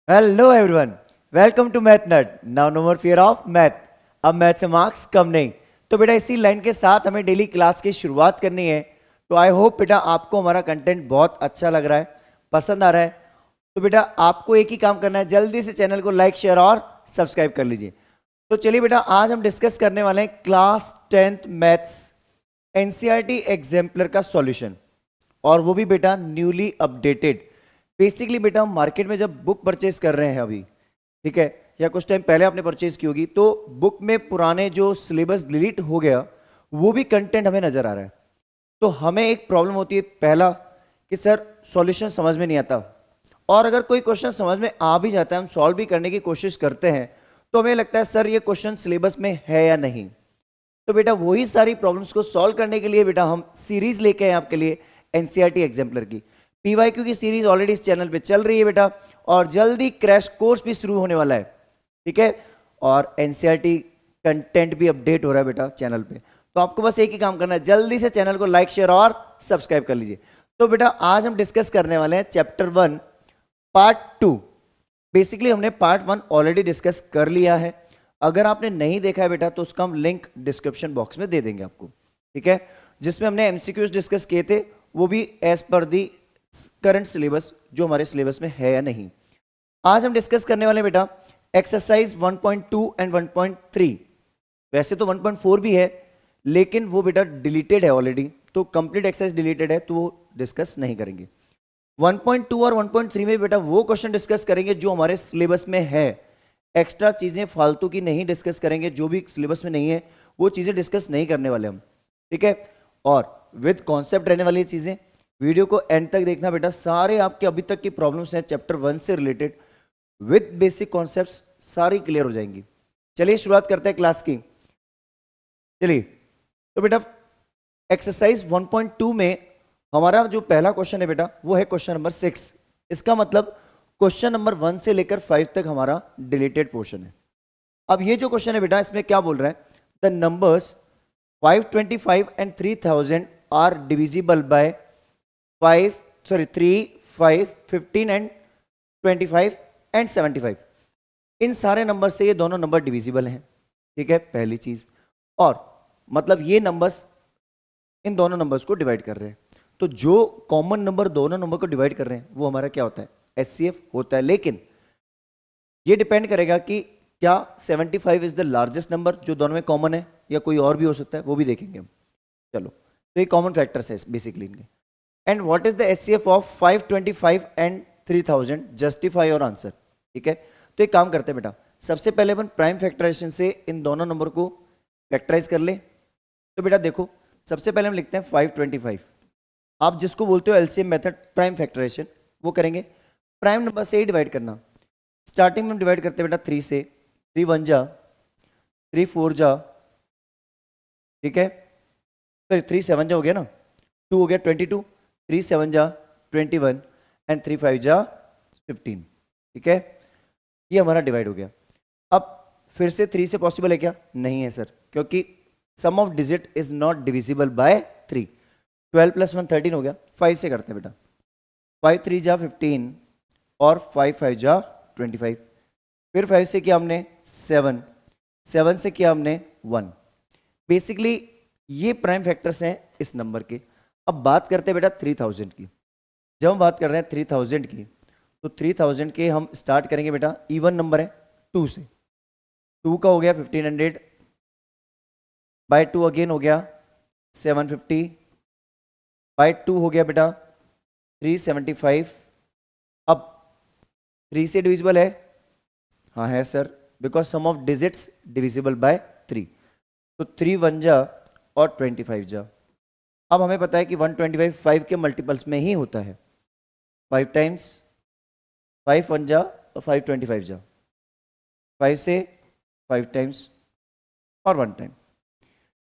Hello everyone, welcome to math nut. Now no more fear of math. अब math से marks कम नहीं। तो बेटा इसी लाइन के साथ हमें डेली क्लास की शुरुआत करनी है। तो आई होप बेटा आपको हमारा कंटेंट बहुत अच्छा लग रहा है, पसंद आ रहा है। तो बेटा आपको एक ही काम करना है, जल्दी से चैनल को लाइक शेयर और सब्सक्राइब कर लीजिए। तो चलिए बेटा, आज हम डिस्कस करने वाले हैं class 10th maths NCERT exemplar का सॉल्यूशन, और वो भी बेटा न्यूली अपडेटेड। बेसिकली बेटा हम मार्केट में जब बुक परचेज कर रहे हैं अभी, ठीक है, या कुछ टाइम पहले आपने परचेज की होगी, तो बुक में पुराने जो सिलेबस डिलीट हो गया वो भी कंटेंट हमें नजर आ रहा है। तो हमें एक प्रॉब्लम होती है, पहला कि सर सॉल्यूशन समझ में नहीं आता, और अगर कोई क्वेश्चन समझ में आ भी जाता है, हम सॉल्व भी करने की कोशिश करते हैं, तो हमें लगता है सर ये क्वेश्चन सिलेबस में है या नहीं। तो बेटा वही सारी प्रॉब्लम्स को सॉल्व करने के लिए बेटा हम सीरीज लेके आए आपके लिए एनसीईआरटी एग्जाम्पलर की। पीवाईक्यू की सीरीज ऑलरेडी इस चैनल पे चल रही है बेटा, और जल्दी क्रैश कोर्स भी शुरू होने वाला है, ठीक है, और एनसीईआरटी कंटेंट भी अपडेट हो रहा है बेटा चैनल पे। तो आपको बस एक ही काम करना है, जल्दी से चैनल को लाइक शेयर और सब्सक्राइब कर लीजिए। तो बेटा आज हम डिस्कस करने वाले हैं चैप्टर 1 पार्ट 2। बेसिकली हमने पार्ट 1 ऑलरेडी डिस्कस कर लिया है। अगर आपने नहीं देखा है बेटा तो उसका हम लिंक डिस्क्रिप्शन बॉक्स में दे देंगे आपको, ठीक है, जिसमें हमने एमसीक्यूज डिस्कस किए थे, वो भी एज पर दी करंट सिलेबस जो हमारे सिलेबस में है या नहीं। आज हम डिस्कस करने वाले बेटा एक्सरसाइज 1.2 एंड 1.3। वैसे तो 1.4 भी है, लेकिन वो बेटा डिलीटेड है ऑलरेडी, तो कंप्लीट एक्सरसाइज डिलीटेड है, तो वो डिस्कस नहीं करेंगे। 1.2 और 1.3 में बेटा वो क्वेश्चन डिस्कस करेंगे जो हमारे सिलेबस में है। एक्स्ट्रा चीजें फालतू की नहीं डिस्कस करेंगे, जो भी सिलेबस में नहीं है वो चीजें डिस्कस नहीं करने वाले हम, ठीक है, और विद कॉन्सेप्ट रहने वाली चीजें। वीडियो को एंड तक देखना बेटा, सारे आपके अभी तक की प्रॉब्लम्स हैं चैप्टर 1 से रिलेटेड विद बेसिक कॉन्सेप्ट्स सारी क्लियर हो जाएंगी। चलिए शुरुआत करते हैं क्लास की। चलिए तो बेटा एक्सरसाइज 1.2 में हमारा जो पहला क्वेश्चन है बेटा वो है क्वेश्चन नंबर 6। इसका मतलब क्वेश्चन नंबर 1 से लेकर 5 तक हमारा डिलीटेड पोर्शन है। अब ये जो क्वेश्चन है बेटा इसमें क्या बोल रहा है, the numbers 525 and 3000 are divisible by 3, 5, 15 and 25 and 75। इन सारे नंबर से ये दोनों नंबर डिविजिबल हैं, ठीक है, पहली चीज। और मतलब ये नंबर्स इन दोनों नंबर्स को डिवाइड कर रहे हैं, तो जो कॉमन नंबर दोनों नंबर को डिवाइड कर रहे हैं वो हमारा क्या होता है, एचसीएफ होता है। लेकिन ये डिपेंड करेगा कि क्या 75 इज द लार्जेस्ट नंबर जो दोनों में कॉमन है, या कोई और भी हो सकता है, वो भी देखेंगे हम। चलो, तो ये कॉमन फैक्टर्स है बेसिकली इनके। And what is the HCF of 525 and 3000, justify your answer, ठीक है। तो एक काम करते हैं बेटा, सबसे पहले अपन प्राइम फैक्टराइजेशन से इन दोनों नंबर को फैक्टराइज कर ले। तो बेटा देखो, सबसे पहले हम लिखते हैं 525, आप जिसको बोलते हो एलसीएम मेथड प्राइम फैक्टराइजेशन, वो करेंगे। प्राइम नंबर से ही डिवाइड करना। स्टार्टिंग में हम डिवाइड करते हैं बेटा 3 से, 3 1 जा, 3 4 जा, ठीक है, तो 3 7 जा हो गया ना, 2 हो गया 22, 3 7 जा 21 एंड 3 5 जा 15, ठीक है, ये हमारा डिवाइड हो गया। अब फिर से 3 से पॉसिबल है क्या, नहीं है सर, क्योंकि sum of digit is not divisible by 3। 12 + 1 13 हो गया। 5 से करते हैं बेटा, 5 3 जा 15 और 5 5 जा 25। फिर 5 से किया हमने 7, 7 से किया हमने 1। बेसिकली ये प्राइम फैक्टर्स हैं इस नंबर के। अब बात करते हैं बेटा 3000 की। जब हम बात कर रहे हैं 3000 की, तो 3000 के हम स्टार्ट करेंगे बेटा, इवन नंबर है 2 से। 2 का हो गया 1500 बाय 2 अगेन हो गया 750 बाय 2 हो गया बेटा 375। अब 3 से डिविजिबल है, हाँ है sir, because sum of digits divisible by 3। तो 3 1 जा और 25 जा। अब हमें पता है कि 125 5 के मल्टीपल्स में ही होता है, 5 टाइम्स 5 1 जा और 5 25 जा, 5 से 5 टाइम्स और 1 टाइम।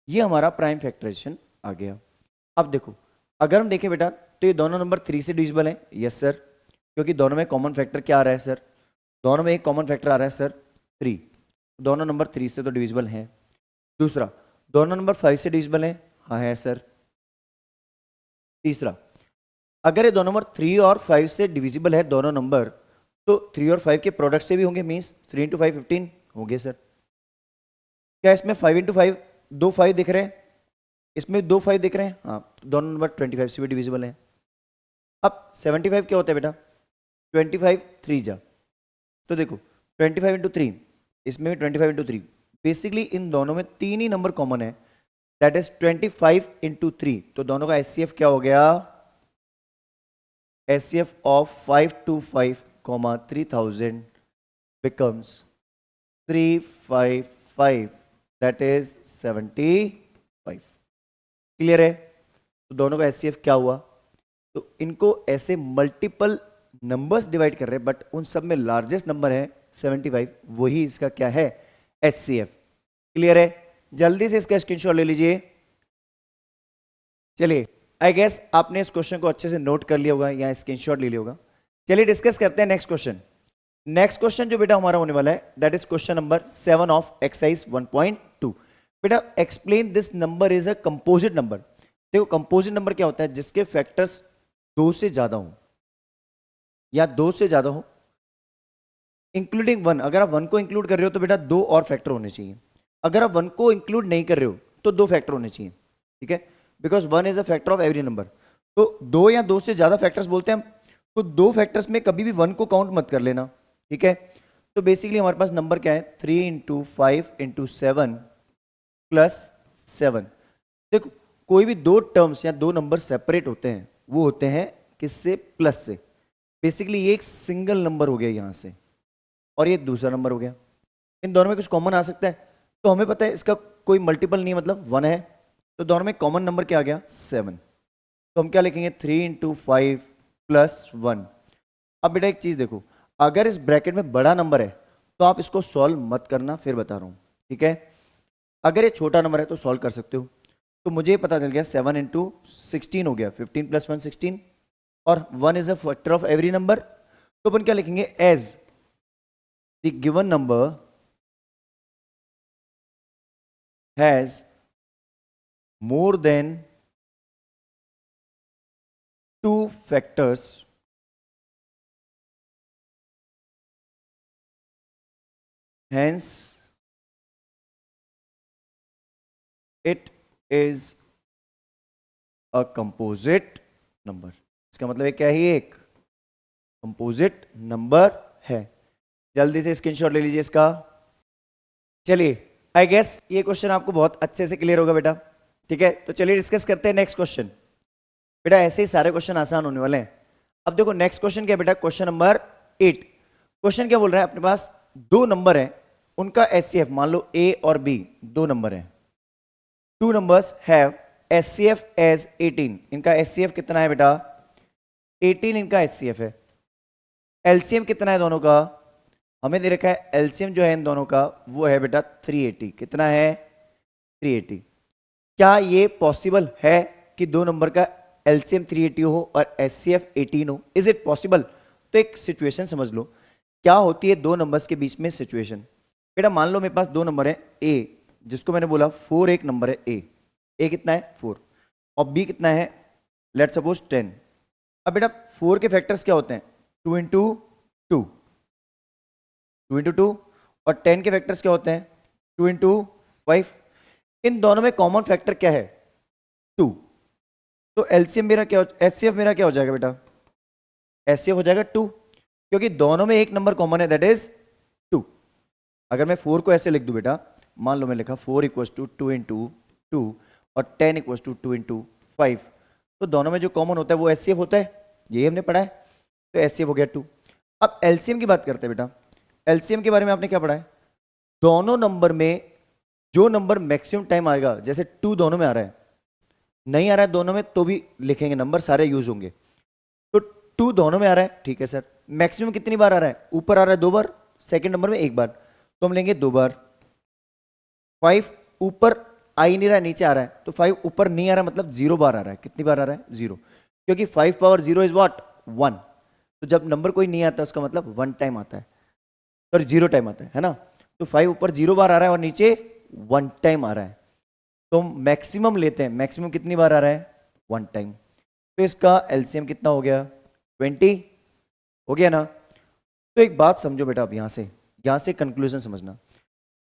ये हमारा प्राइम फैक्टराइजेशन आ गया। अब देखो, अगर हम देखें बेटा तो ये दोनों नंबर 3 से डिविजिबल है, यस सर, क्योंकि दोनों में कॉमन फैक्टर क्या आ रहा है सर, दोनों में एक कॉमन फैक्टर आ रहा है सर 3, दोनों नंबर 3 से तो डिविजिबल हैं। दूसरा, दोनों नंबर 5 से डिविजिबल है, हाँ है सर। तीसरा, अगर ये दोनों नंबर 3 और 5 से डिविजिबल है दोनों नंबर, तो 3 और 5 के प्रोडक्ट से भी होंगे, मीन्स 3 इंटू 5 15 होंगे सर। क्या इसमें 5 इंटू 5 दो 5 दिख रहे हैं, इसमें दो 5 दिख रहे हैं, हाँ, दोनों नंबर 25 से भी डिविजिबल हैं। अब 75 क्या होता है बेटा, 25 3 जा, तो देखो 25 इंटू 3, इसमें भी 25 इंटू 3, बेसिकली इन दोनों में तीन ही नंबर कॉमन है, दैट इज 25 इंटू 3, तो दोनों का एचसीएफ क्या हो गया, HCF of 525, 3000 becomes 355, that is 75। Clear है? तो दोनों का एचसीएफ क्या हुआ, तो इनको ऐसे मल्टीपल नंबर्स डिवाइड कर रहे हैं, बट उन सब में लार्जेस्ट नंबर है 75, वही इसका क्या है, एचसीएफ। क्लियर है? जल्दी से इसका स्क्रीनशॉट ले लीजिए। चलिए, आई गेस आपने इस क्वेश्चन को अच्छे से नोट कर लिया होगा या स्क्रीनशॉट ले लिया होगा। चलिए डिस्कस करते हैं नेक्स्ट क्वेश्चन। नेक्स्ट क्वेश्चन जो बेटा हमारा होने वाला है, that is question number 7 of exercise 1.2। बेटा explain this number is a composite number. देखो कंपोजिट नंबर क्या होता है, जिसके फैक्टर्स 2 से ज्यादा हो या 2 से ज्यादा हो, इंक्लूडिंग 1। अगर आप 1 को इंक्लूड कर रहे हो तो बेटा 2 और फैक्टर होने चाहिए, अगर आप 1 को इंक्लूड नहीं कर रहे हो तो 2 फैक्टर होने चाहिए, ठीक है, because 1 is a factor of every number. तो 2 या 2 से ज्यादा फैक्टर्स बोलते हैं हम, तो 2 फैक्टर्स में कभी भी 1 को काउंट मत कर लेना, ठीक है। तो बेसिकली हमारे पास नंबर क्या है, 3 इंटू 5 इंटू 7 प्लस 7। देखो कोई भी दो टर्म्स या दो नंबर सेपरेट होते हैं, वो होते हैं किससे, प्लस से। बेसिकली ये एक सिंगल नंबर हो गया यहाँ से, और ये दूसरा नंबर हो गया, इन दोनों में कुछ कॉमन आ सकता है, तो हमें पता है इसका कोई मल्टीपल नहीं है, मतलब 1 है, तो दोनों में कॉमन नंबर क्या आ गया, 7। तो हम क्या लिखेंगे, 3 इंटू 5 प्लस 1। अब बेटा एक चीज देखो, अगर इस ब्रैकेट में बड़ा नंबर है तो आप इसको सॉल्व मत करना, फिर बता रहा हूं, ठीक है। अगर ये छोटा नंबर है तो सॉल्व कर सकते हो। तो मुझे पता चल गया 7 इंटू 16 हो गया, 15 प्लस 1 16, और 1 is a factor of every number. तो अपन क्या लिखेंगे, as the given number has more than 2 factors, hence it is a composite number। इसका मतलब है क्या है, ये एक कंपोजिट नंबर है। जल्दी से स्क्रीनशॉट ले लीजिए इसका। चलिए आई गेस ये क्वेश्चन आपको बहुत अच्छे से क्लियर होगा बेटा, ठीक है। तो चलिए डिस्कस करते हैं नेक्स्ट क्वेश्चन। बेटा ऐसे ही सारे क्वेश्चन आसान होने वाले हैं। अब देखो नेक्स्ट क्वेश्चन क्या है बेटा, क्वेश्चन नंबर 8। क्वेश्चन क्या बोल रहा है, अपने पास दो नंबर है, उनका एचसीएफ, मान लो ए और बी दो नंबर है, 2 numbers have HCF as 18। इनका HCF कितना है बेटा, 18 इनका HCF है। LCM कितना है दोनों का, हमें दे रखा है LCM जो है इन दोनों का वो है बेटा 380। कितना है, 380। क्या ये पॉसिबल है कि दो नंबर का LCM 380 हो और HCF 18 हो, इज इट पॉसिबल? तो एक सिचुएशन समझ लो, क्या होती है दो नंबर्स के बीच में सिचुएशन। बेटा मान लो मेरे पास दो नंबर है, ए जिसको मैंने बोला 4 एक नंबर है, ए कितना है 4, और बी कितना है, लेट सपोज 10। अब बेटा 4 के फैक्टर्स क्या होते हैं, 2 इंटू 2, 2 इंटू 2, और 10 के फैक्टर्स क्या होते हैं, 2 इंटू 5। इन दोनों में कॉमन फैक्टर क्या है, 2। तो एलसीएम मेरा क्या, एचसीएफ मेरा क्या हो जाएगा बेटा, एचसीएफ हो जाएगा 2, क्योंकि दोनों में एक नंबर कॉमन है, दैट इज 2। अगर मैं 4 को ऐसे लिख दूं बेटा, मान लो मैं लिखा 4 इक्वल्स टू 2 इंटू 2 और 10 इक्वल्स टू 2 इंटू 5, तो दोनों में जो कॉमन होता है वो एचसीएफ होता है, ये हमने पढ़ा है, तो एचसीएफ हो गया 2। अब एलसीएम की बात करते हैं बेटा। एलसीएम के बारे में आपने क्या पढ़ा है, दोनों नंबर में जो नंबर मैक्सिमम टाइम आएगा, जैसे 2 दोनों में आ रहा है, नहीं आ रहा है दोनों में तो भी लिखेंगे, नंबर सारे यूज होंगे। तो 2 दोनों में आ रहा है, ठीक है सर, मैक्सिमम कितनी बार आ रहा है, ऊपर आ रहा है 2 बार, सेकंड नंबर में 1 बार, तो हम लेंगे 2 बार। 5 ऊपर आ ही नहीं रहा है, नीचे आ रहा है, तो 5 ऊपर नहीं आ रहा है, मतलब 0 बार आ रहा है। कितनी बार आ रहा है, 0, क्योंकि 5 पावर 0 इज व्हाट, 1। तो जब नंबर कोई नहीं आता उसका मतलब 1 टाइम आता है और 0 टाइम आता है ना। तो 5 ऊपर 0 बार आ रहा है और नीचे 1 टाइम आ रहा है, तो मैक्सिमम लेते हैं, मैक्सिमम कितनी बार आ रहा है, 1 टाइम। तो इसका एलसीएम कितना हो गया, 20 हो गया ना। तो एक बात समझो बेटा, अब यहां से कंक्लूजन समझना।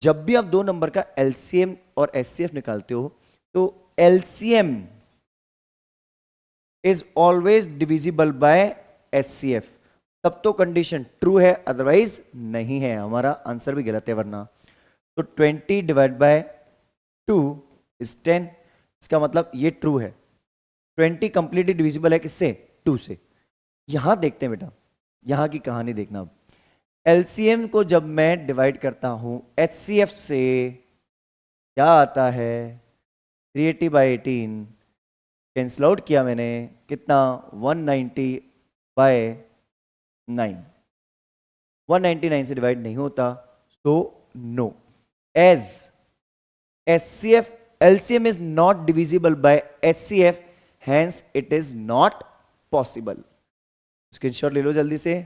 जब भी आप दो नंबर का एलसीएम और एचसीएफ निकालते हो तो LCM is always divisible by HCF, तब तो कंडीशन ट्रू है, अदरवाइज नहीं है। हमारा आंसर भी गलत है वरना। तो 20 डिवाइड बाय 2 इज 10, इसका मतलब ये ट्रू है। 20 कंप्लीटली डिविजिबल है किससे? 2 से। यहां देखते हैं बेटा, यहां की कहानी देखना। अब एलसीएम को जब मैं डिवाइड करता हूं एचसीएफ से, क्या आता है? 380 बाई 18 कैंसिल आउट किया मैंने, कितना? 190 बाय 9। 199 से डिवाइड नहीं होता, तो no. As HCF LCM is not divisible by HCF, hence it is not possible. Screenshot ले लो जल्दी से।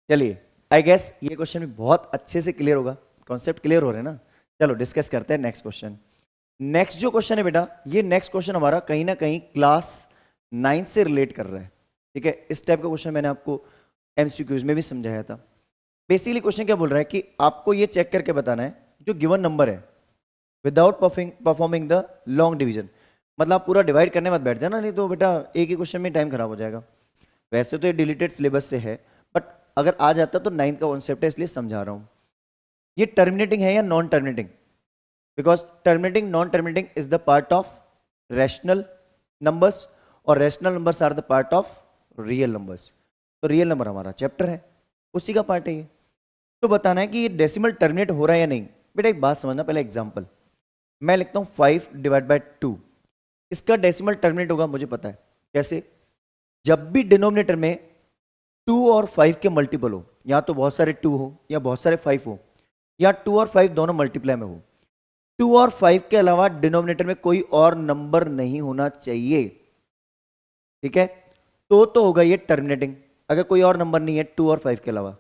चलिए, आई गेस ये क्वेश्चन भी बहुत अच्छे से क्लियर होगा, कॉन्सेप्ट क्लियर हो रहे हैं ना। चलो डिस्कस करते हैं नेक्स्ट क्वेश्चन। नेक्स्ट जो क्वेश्चन है बेटा, ये नेक्स्ट क्वेश्चन हमारा कहीं ना कहीं क्लास 9 से रिलेट कर रहा है। ठीक है, इस टाइप का क्वेश्चन मैंने आपको एमसीक्यूज में भी समझाया था। बेसिकली क्वेश्चन क्या बोल रहा है कि आपको ये चेक करके बताना है जो गिवन नंबर है without performing the long division. मतलब आप पूरा डिवाइड करने मत बैठ जाना, नहीं तो बेटा एक ही क्वेश्चन में टाइम खराब हो जाएगा। वैसे तो ये डिलीटेड सिलेबस से है, बट अगर आ जाता तो 9th का कॉन्सेप्ट है, इसलिए समझा रहा हूं। ये टर्मिनेटिंग है या non terminating? Because terminating non terminating is the part of rational numbers, और rational numbers are the part of real numbers. तो रियल नंबर हमारा चैप्टर है, उसी का पार्ट है ये। तो बताना है कि ये डेसिमल टर्मिनेट हो रहा है या नहीं। बेटा एक बात समझना, पहले एग्जाम्पल मैं लिखता हूं 5 डिवाइड बाय 2, इसका डेसिमल टर्मिनेट होगा, मुझे पता है कैसे। जब भी डिनोमिनेटर में 2 और 5 के मल्टीपल हो, या तो बहुत सारे 2 हो या बहुत सारे 5 हो, या 2 और 5 दोनों मल्टीप्लाई में हो, 2 और 5 के अलावा डिनोमिनेटर में कोई और नंबर नहीं होना चाहिए। ठीक है, तो होगा ये टर्मिनेटिंग। अगर कोई और नंबर नहीं है 2 और 5 के अलावा,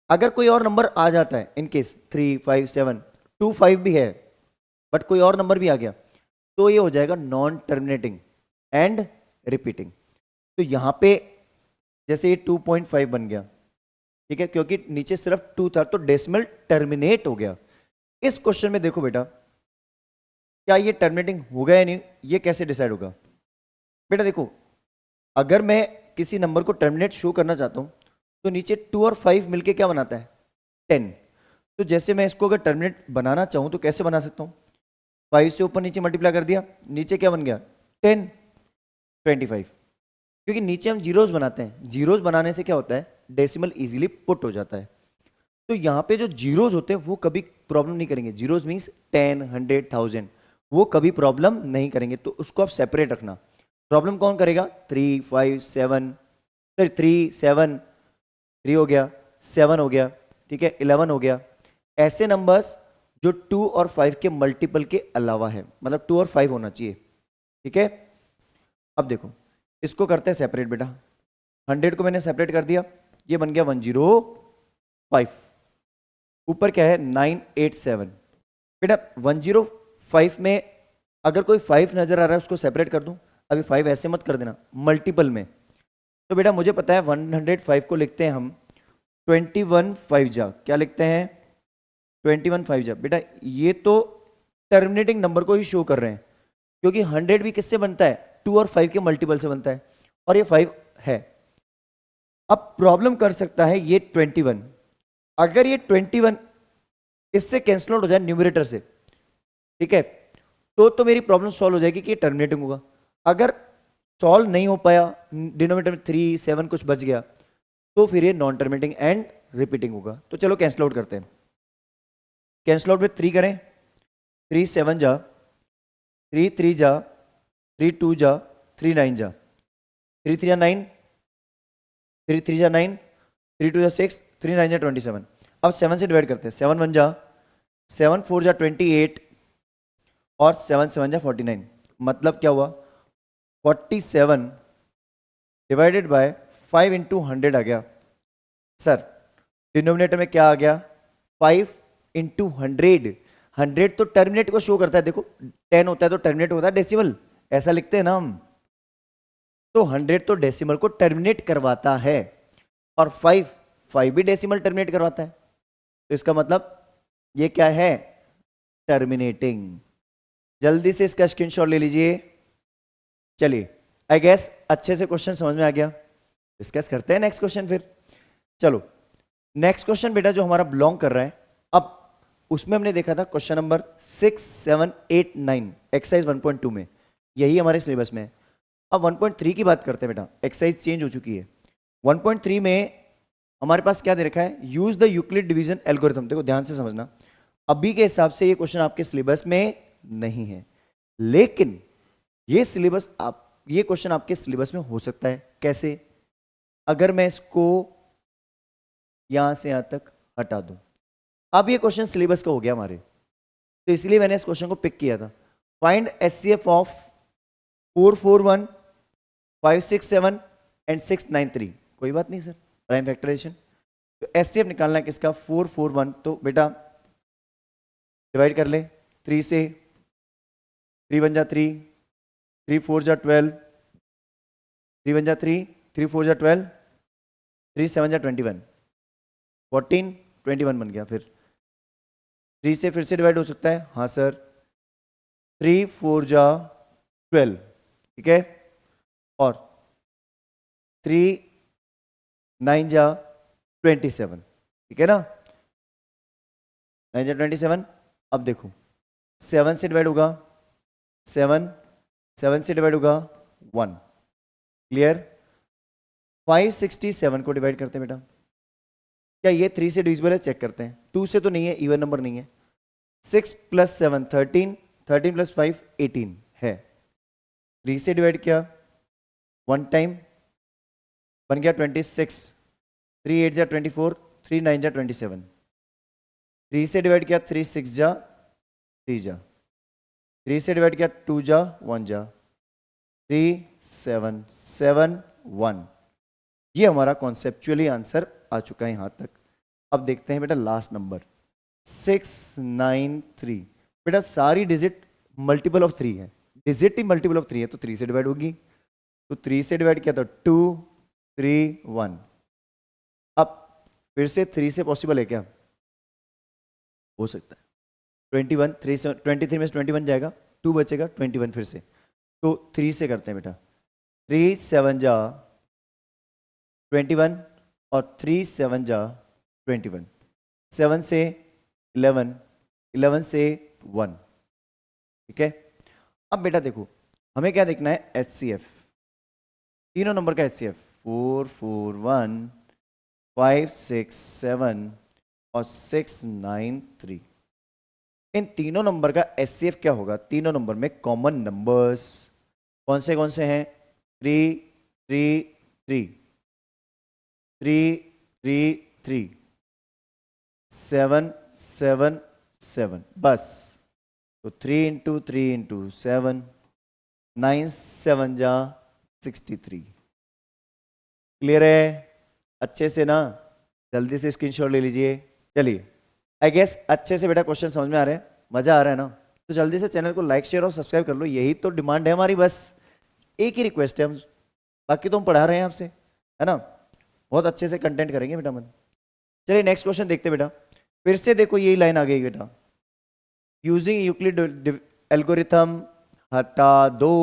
अगर कोई और नंबर आ जाता है, इन केस 3 5 7 2 5 भी है बट कोई और नंबर भी आ गया, तो ये हो जाएगा नॉन टर्मिनेटिंग एंड रिपीटिंग। तो यहां पे जैसे ये 2.5 बन गया, ठीक है, क्योंकि नीचे सिर्फ 2 था, तो डेसिमल टर्मिनेट हो गया। इस क्वेश्चन में देखो बेटा, क्या ये टर्मिनेटिंग होगा या नहीं, ये कैसे डिसाइड होगा? बेटा देखो, अगर मैं किसी नंबर को टर्मिनेट शो करना चाहता हूं तो नीचे 2 और 5 मिलके क्या बनाता है? 10। तो जैसे मैं इसको अगर टर्मिनेट बनाना चाहूं तो कैसे बना सकता हूं? 5 से ऊपर नीचे मल्टीप्लाई कर दिया, नीचे क्या बन गया? 10 25। क्योंकि नीचे हम जीरोज बनाते हैं, जीरोज बनाने से क्या होता है? डेसिमल इजीली पुट हो जाता है। तो यहाँ पे जो जीरोज होते हैं वो कभी प्रॉब्लम नहीं करेंगे। जीरोज मीन्स 10 100 1000, वो कभी प्रॉब्लम नहीं करेंगे, तो उसको आप सेपरेट रखना। प्रॉब्लम कौन करेगा? 3 5 7, 3 7 3 हो गया, 7 हो गया, ठीक है, 11 हो गया। ऐसे नंबर्स जो 2 और 5 के मल्टीपल के अलावा है, मतलब 2 और 5 होना चाहिए। ठीक है, अब देखो इसको करते हैं सेपरेट बेटा। 100 को मैंने सेपरेट कर दिया, ये बन गया 105। ऊपर क्या है? 987। बेटा 105 में अगर कोई 5 नजर आ रहा है उसको सेपरेट कर दूं। अभी 5 ऐसे मत कर देना, मल्टीपल में। तो बेटा मुझे पता है 105 को लिखते हैं हम 21 5 जा। क्या लिखते हैं? 21 5 जा। बेटा ये तो टर्मिनेटिंग नंबर को ही शो कर रहे हैं, क्योंकि 100 भी किससे बनता है? 2 और 5 के मल्टीपल से बनता है, और ये 5 है। अब प्रॉब्लम कर सकता है ये 21। अगर ये 21 इससे कैंसिल आउट हो जाए न्यूमरेटर से, ठीक है, तो मेरी प्रॉब्लम सॉल्व हो जाएगी कि ये टर्मिनेटिंग होगा। अगर सॉल्व नहीं हो पाया, डिनोमिनेटर में 3 7 कुछ बच गया, तो फिर ये नॉन टर्मिनेटिंग एंड रिपीटिंग होगा। तो चलो कैंसिल आउट करते हैं। कैंसिल आउट में 3 करें, 3 7 जा, 3 3 जा, 3 2 जा, 3 9 जा, 3 3 जा 9, 3 3 जा 9, 3 2 जा 6, 3 9 जा 27। अब 7 से डिवाइड करते हैं। 7 1 जा, 7 4 जा 28, और 7 7 जा 49। मतलब क्या हुआ? 47 डिवाइडेड बाय 5 इंटू 100 आ गया। सर डिनोमिनेटर में क्या आ गया? 5 इंटू 100। 100 तो टर्मिनेट को शो करता है। देखो 10 होता है तो टर्मिनेट होता है डेसिमल, ऐसा लिखते हैं ना हम। तो 100 तो डेसिमल को टर्मिनेट करवाता है। और 5 भी डेसिमल टर्मिनेट करवाता है, तो इसका मतलब ये क्या है, टर्मिनेटिंग। जल्दी से इसका स्क्रीनशॉट ले लीजिए। चलिए, आई गेस अच्छे से क्वेश्चन समझ में आ गया। डिस्कस करते हैं नेक्स्ट क्वेश्चन फिर। चलो नेक्स्ट क्वेश्चन बेटा जो हमारा बिलोंग कर रहा है, अब उसमें हमने देखा था क्वेश्चन नंबर 6, 7, 8, 9 एक्सरसाइज 1.2 में, यही हमारे सिलेबस में है। अब 1.3 की बात करते हैं बेटा, एक्सरसाइज चेंज हो चुकी है। 1.3 में हमारे पास क्या दे रखा है, use the Euclid division algorithm. देखो ध्यान से समझना, अभी के हिसाब से ये क्वेश्चन आपके सिलेबस में नहीं है, लेकिन ये सिलेबस आप ये क्वेश्चन आपके सिलेबस में हो सकता है। कैसे, अगर मैं इसको यहां से यहां तक हटा दूं, अब ये क्वेश्चन सिलेबस का हो गया हमारे, तो इसलिए मैंने इस क्वेश्चन को पिक किया था। Find HCF of 441, 567 and 693। कोई बात नहीं सर, प्राइम फैक्टराइजेशन। तो एचसीएफ निकालना है किसका, 441। तो बेटा डिवाइड कर ले 3 से, 3 1 जा 3, 3 4 जा 12, 3 1 जा 3, 3 4 जा 12, 3 7 जा 21, 14 21 बन गया। फिर 3 से फिर से डिवाइड हो सकता है, हाँ सर, 3 4 जा 12, ठीक है, और 3 9 जा 27, ठीक है ना, 9 जा 27। अब देखो 7 से डिवाइड होगा 7, 7 से डिवाइड होगा 1, क्लियर। 567 को डिवाइड करते हैं बेटा, क्या ये 3 से डिविजिबल है, चेक करते हैं। 2 से तो नहीं है, इवन नंबर नहीं है। 6 + 7 13, 13 + 5 18 है। 3 से डिवाइड किया 1 टाइम, बन गया 26, 3 8 जा 24, 3 9 जा 27। 3 से डिवाइड किया 3 6 जा 3 जा, 3 से डिवाइड किया 2 जा 1 जा, 3 7 7 1। ये हमारा कॉन्सेप्चुअली आंसर आ चुका है यहां तक। अब देखते हैं बेटा लास्ट नंबर 693। बेटा सारी डिजिट मल्टीपल ऑफ 3 है, डिजिट ही मल्टीपल ऑफ 3 है, तो 3 से डिवाइड होगी। तो 3 से डिवाइड किया तो 2 3 1। अब फिर से 3 से पॉसिबल है क्या, हो सकता है। 21, 3 से 23 में से 21 जाएगा, 2 बचेगा, 21 फिर से। तो 3 से करते हैं बेटा, 3 7 जा 21 और 3 7 जा 21, 7 से 11, 11 से 1, ठीक है। अब बेटा देखो हमें क्या देखना है, एचसीएफ, तीनों नंबर का एचसीएफ 4 4 1 5 6 7 और 6 9 3। इन तीनों नंबर का एचसीएफ क्या होगा, तीनों नंबर में कॉमन नंबर्स कौन से हैं, 3 3 3, 3 3 3, 7 7 7, बस। तो 3 × 3 × 7, 9 7 जा 63। क्लियर है अच्छे से ना, जल्दी से स्क्रीनशॉट ले लीजिए। चलिए, आई गेस अच्छे से बेटा क्वेश्चन समझ में आ रहे हैं, मजा आ रहा है ना, तो जल्दी से चैनल को लाइक शेयर और सब्सक्राइब कर लो, यही तो डिमांड है हमारी, बस एक ही रिक्वेस्ट है, हम बाकी तो हम पढ़ा रहे हैं आपसे, है ना, बहुत अच्छे से कंटेंट करेंगे बेटा मन। चलिए नेक्स्ट क्वेश्चन देखते बेटा, फिर से देखो यही लाइन आ गई बेटा, यूजिंग यूक्लिड एल्गोरिथम, हटा दो,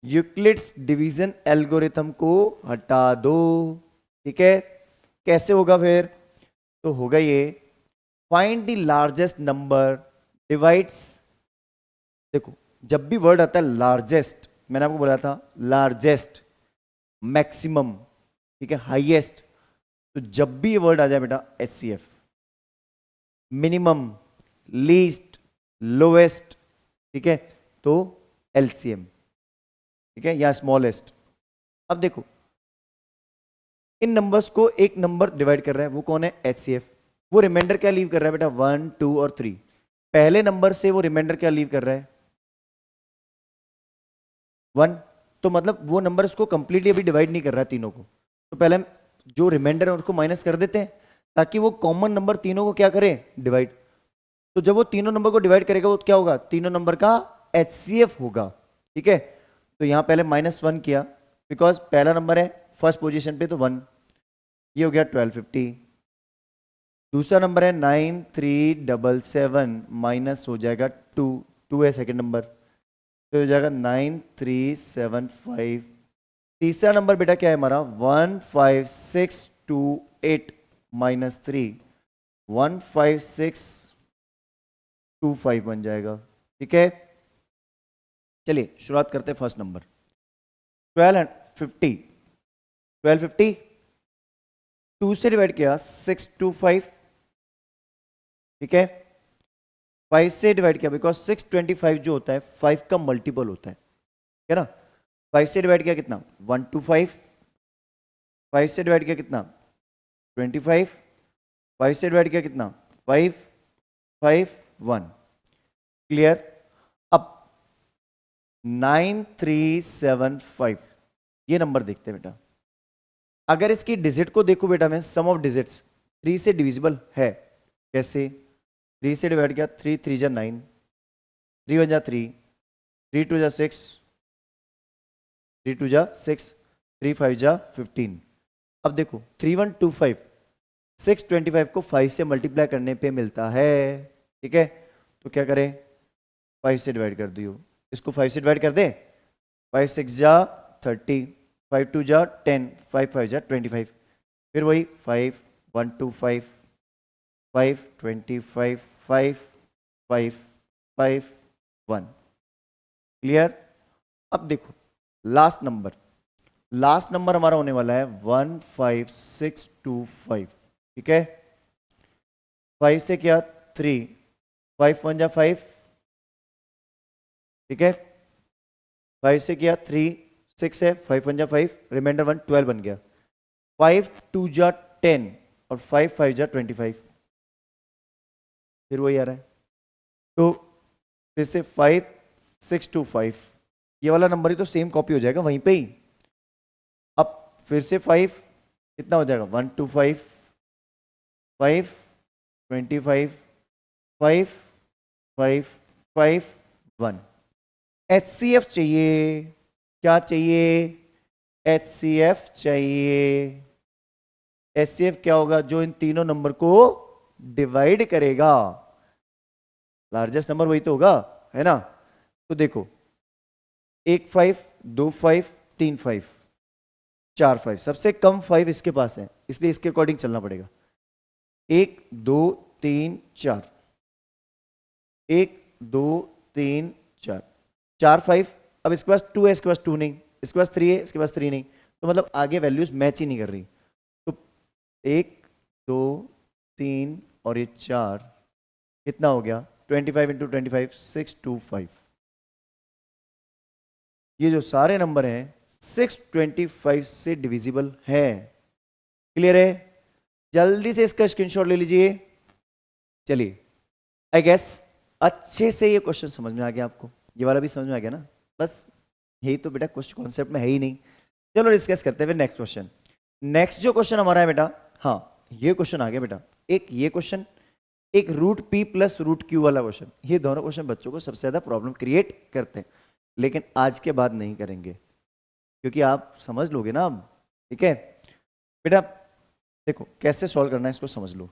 यूक्लिड्स डिवीजन एल्गोरिथम को हटा दो, ठीक है। कैसे होगा फिर, तो होगा ये, find the largest number divides. देखो जब भी वर्ड आता है लार्जेस्ट, मैंने आपको बोला था लार्जेस्ट, मैक्सिमम, ठीक है, हाईएस्ट, तो जब भी ये वर्ड आ जाए बेटा एचसीएफ, मिनिमम, लीस्ट, लोएस्ट, ठीक है, तो एलसीएम, ठीक है, या स्मॉलेस्ट। अब देखो इन नंबर्स को एक नंबर डिवाइड कर रहा है, वो कौन है, एचसीएफ। वो रिमाइंडर क्या लीव कर रहा है बेटा, 1 2 और 3। पहले नंबर से वो रिमाइंडर क्या लीव कर रहा है, 1। तो मतलब वो नंबर उसको कंप्लीटली अभी डिवाइड नहीं कर रहा है तीनों को, तो पहले हम जो रिमाइंडर है उसको माइनस कर देते हैं, ताकि वो कॉमन नंबर तीनों को क्या करे, डिवाइड। तो जब वो तीनों नंबर को डिवाइड करेगा, वो क्या होगा, तीनों नंबर का एचसीएफ होगा, ठीक है। तो यहां पहले -1 किया, बिकॉज पहला नंबर है फर्स्ट पोजीशन पे, तो 1। ये हो गया 1250। दूसरा नंबर है 9377 माइनस हो जाएगा 2, 2 है सेकंड नंबर, तो हो जाएगा 9375। तीसरा नंबर बेटा क्या है हमारा 15628 माइनस 3, 15625 बन जाएगा। ठीक है, चलिए शुरुआत करते हैं फर्स्ट नंबर 1250। 1250 2 से डिवाइड किया 625, ठीक है, 5 से डिवाइड किया बिकॉज 625 जो होता है 5 का मल्टीपल होता है ना। 5 से डिवाइड किया कितना 125, 5 से डिवाइड किया कितना 25, 5 से डिवाइड किया कितना 551। क्लियर। अब 9375 ये नंबर देखते हैं बेटा। अगर इसकी डिजिट को देखो बेटा मैं, सम ऑफ डिजिट्स 3 से डिविजिबल है। कैसे? 3 से डिवाइड किया 3 3 जा 9, 3 1 जा 3, 3 2 जा 6, 3 2 जा 6, 3 5 जा 15। अब देखो 3125 625 को 5 से मल्टीप्लाई करने पे मिलता है। ठीक है, तो क्या करें 5 से डिवाइड कर दियो, इसको 5 से डिवाइड कर दे, 5 6 जा 30, 5 2 जा 10, 5 5 जा 25, फिर वही 5 1 2 5 5 25 5 5 5 1। क्लियर। अब देखो लास्ट नंबर हमारा होने वाला है 15625। ठीक है, 5 से क्या 3, 5 1 जा 5, ठीक है, 5 से किया 3 6 है, 5 1 जा 5, रिमाइंडर 1 12 बन गया, 5 2 जा 10 और 5 5 जा 25, फिर वही आ रहा है। तो फिर से 5 6 2 5, ये वाला नंबर ही तो सेम कॉपी हो जाएगा वहीं पे ही। अब फिर से 5 कितना हो जाएगा 1 2 5 5 25 5 5 5 1। HCF चाहिए, क्या चाहिए HCF चाहिए। HCF क्या होगा, जो इन तीनों नंबर को डिवाइड करेगा, लार्जेस्ट नंबर वही तो होगा, है ना। तो देखो 1 5 2 5 3 5 4 5, सबसे कम 5 इसके पास है, इसलिए इसके अकॉर्डिंग चलना पड़ेगा। 1 2 3 4, 1 2 3 4, 4 5। अब इसके पास 2 है, इसके पास 2 नहीं, इसके पास 3 है, इसके पास 3 नहीं, तो मतलब आगे वैल्यूज मैच ही नहीं कर रही। तो 1 2 3 और ये 4 कितना हो गया 25 इंटू 25 625। ये जो सारे नंबर हैं 625 से डिविजिबल है। क्लियर है। जल्दी से इसका स्क्रीनशॉट ले लीजिए। चलिए, आई गेस अच्छे से ये क्वेश्चन समझ में आ गया आपको, ये वाला भी समझ में आ गया ना। बस यही तो बेटा क्वेश्चन कॉन्सेप्ट में है ही नहीं। चलो डिस्कस करते हैं फिर नेक्स्ट क्वेश्चन। नेक्स्ट जो क्वेश्चन हमारा है बेटा, हाँ ये क्वेश्चन आ गया बेटा, एक ये क्वेश्चन, एक root P plus root Q वाला क्वेश्चन। ये दोनों क्वेश्चन बच्चों को सबसे ज्यादा प्रॉब्लम क्रिएट करते हैं, लेकिन आज के बाद नहीं करेंगे क्योंकि आप समझ लोगे ना अब। ठीक है बेटा, देखो कैसे सॉल्व करना है इसको समझ लो।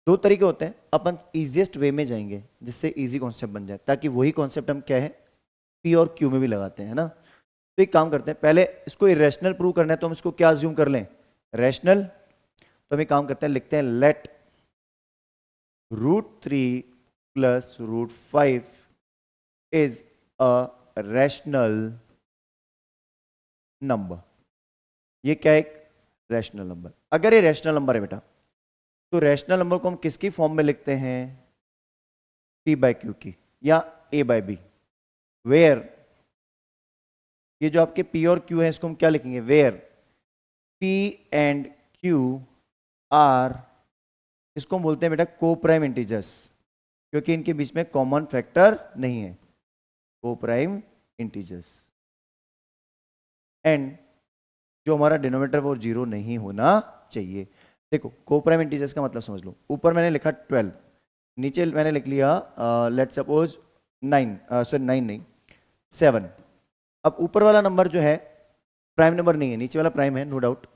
दो तरीके होते हैं, अपन इजीएस्ट वे में जाएंगे जिससे इजी कॉन्सेप्ट बन जाए, ताकि वही कॉन्सेप्ट हम क्या है पी और क्यू में भी लगाते हैं ना। तो एक काम करते हैं, पहले इसको इरेशनल प्रूव करना है तो हम इसको क्या अज्यूम कर लें, रैशनल। तो हम एक काम करते हैं, लिखते हैं let √3 plus √5 is a rational number. ये क्या है, एक रैशनल नंबर। अगर ये रैशनल नंबर है बेटा, तो रैशनल नंबर को हम किसकी फॉर्म में लिखते हैं, P बाय Q की या A बाय B। वेयर ये जो आपके P और Q है इसको हम क्या लिखेंगे, where P and Q are, इसको हम बोलते हैं बेटा को प्राइम इंटीजर्स, क्योंकि इनके बीच में कॉमन फैक्टर नहीं है, को प्राइम इंटीजर्स। एंड जो हमारा डिनोमिनेटर वो 0 नहीं होना चाहिए। देखो को प्राइम इंटीजर्स का मतलब समझ लो, ऊपर मैंने लिखा 12, नीचे मैंने लिख लिया लेट सपोज 9, सॉरी 9 नहीं 7। अब ऊपर वाला नंबर जो है प्राइम नंबर नहीं है, नीचे वाला प्राइम है नो डाउट।